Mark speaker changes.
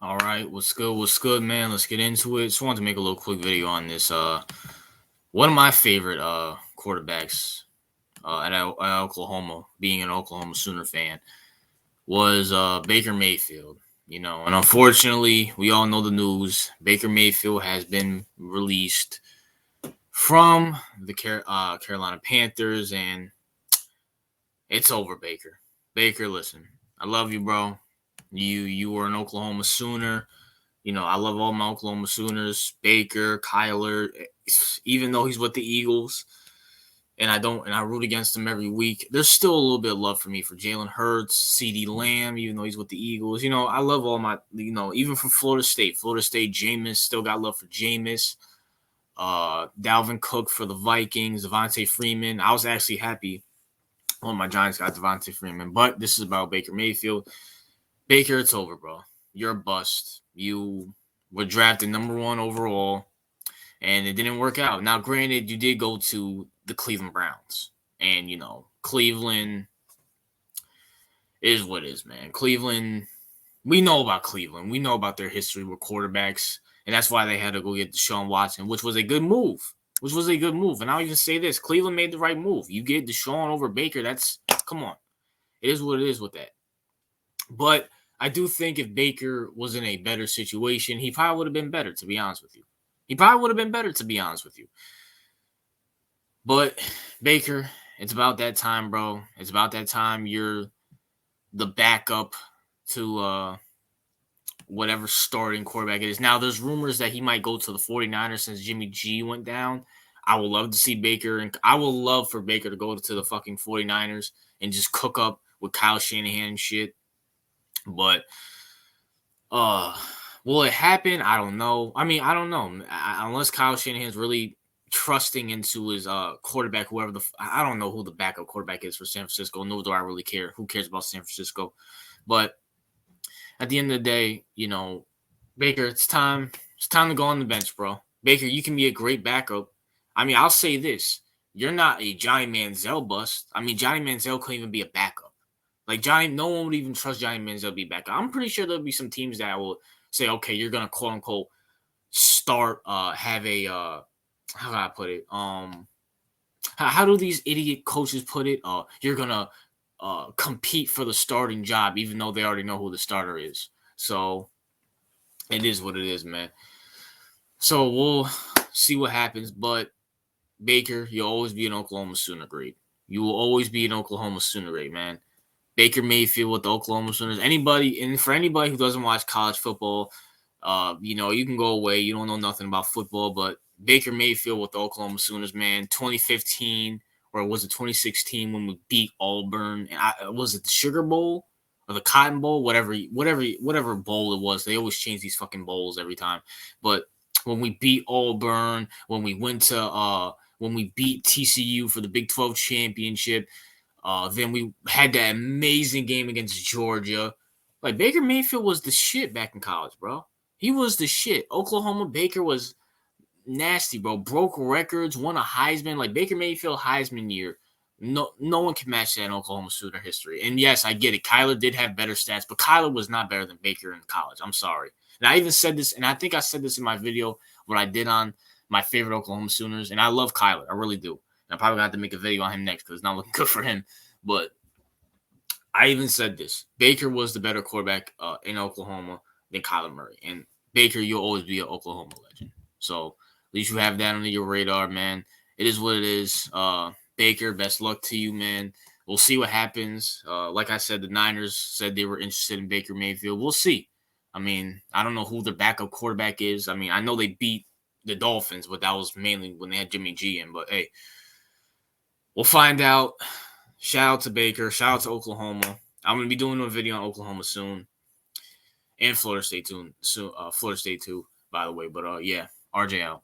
Speaker 1: All right, what's good? What's good, man? Let's get into it. Just wanted to make a little quick video on this. One of my favorite quarterbacks at Oklahoma, being an Oklahoma Sooner fan, was Baker Mayfield. And unfortunately, we all know the news. Baker Mayfield has been released from the Carolina Panthers, and it's over, Baker. Baker, listen, I love you, bro. You were an Oklahoma Sooner. I love all my Oklahoma Sooners, Baker, Kyler, even though he's with the Eagles, and I root against him every week. There's still a little bit of love for me for Jalen Hurts, CeeDee Lamb, even though he's with the Eagles. I love all my, even from Florida State, Jameis, still got love for Jameis. Dalvin Cook for the Vikings, Devontae Freeman. I was actually happy when my Giants got Devontae Freeman, but this is about Baker Mayfield. Baker, it's over, bro. You're a bust. You were drafted number 1 overall, and it didn't work out. Now, granted, you did go to the Cleveland Browns, and, Cleveland is what it is, man. Cleveland, we know about Cleveland. We know about their history with quarterbacks, and that's why they had to go get Deshaun Watson, which was a good move. And I'll even say this. Cleveland made the right move. You get Deshaun over Baker, come on. It is what it is with that. But I do think if Baker was in a better situation, he probably would have been better, to be honest with you. But Baker, it's about that time, bro. It's about that time you're the backup to whatever starting quarterback it is. Now, there's rumors that he might go to the 49ers since Jimmy G went down. I would love to see Baker, and I would love for Baker to go to the fucking 49ers and just cook up with Kyle Shanahan and shit. But will it happen? I don't know. I mean, I don't know. Unless Kyle Shanahan's really trusting into his quarterback, I don't know who the backup quarterback is for San Francisco. Nor do I really care. Who cares about San Francisco? But at the end of the day, Baker, it's time to go on the bench, bro. Baker, you can be a great backup. I mean, I'll say this. You're not a Johnny Manziel bust. I mean, Johnny Manziel couldn't even be a backup. Like, no one would even trust Johnny Manziel to be back. I'm pretty sure there'll be some teams that will say, okay, you're going to quote unquote start, have a, how can I put it? How do these idiot coaches put it? You're going to compete for the starting job, even though they already know who the starter is. So it is what it is, man. So we'll see what happens. But Baker, you'll always be an Oklahoma Sooner grade. You will always be an Oklahoma Sooner grade, man. Baker Mayfield with the Oklahoma Sooners. For anybody who doesn't watch college football, you can go away. You don't know nothing about football, but Baker Mayfield with the Oklahoma Sooners, man, 2015 or was it 2016 when we beat Auburn? And was it the Sugar Bowl or the Cotton Bowl? Whatever bowl it was. They always change these fucking bowls every time. But when we beat Auburn, when we beat TCU for the Big 12 championship. Then we had that amazing game against Georgia. Like, Baker Mayfield was the shit back in college, bro. He was the shit. Oklahoma, Baker was nasty, bro. Broke records, won a Heisman. Like, Baker Mayfield Heisman year. No one can match that in Oklahoma Sooner history. And yes, I get it. Kyler did have better stats, but Kyler was not better than Baker in college. I'm sorry. And I even said this, and I think I said this in my video, what I did on my favorite Oklahoma Sooners. And I love Kyler. I really do. I'm probably going to have to make a video on him next because it's not looking good for him. But I even said this. Baker was the better quarterback in Oklahoma than Kyler Murray. And Baker, you'll always be an Oklahoma legend. So at least you have that under your radar, man. It is what it is. Baker, best luck to you, man. We'll see what happens. Like I said, the Niners said they were interested in Baker Mayfield. We'll see. I mean, I don't know who their backup quarterback is. I mean, I know they beat the Dolphins, but that was mainly when they had Jimmy G in. But, hey, we'll find out. Shout out to Baker. Shout out to Oklahoma. I'm going to be doing a video on Oklahoma soon. And Florida State too, by the way. But, yeah, RJ out.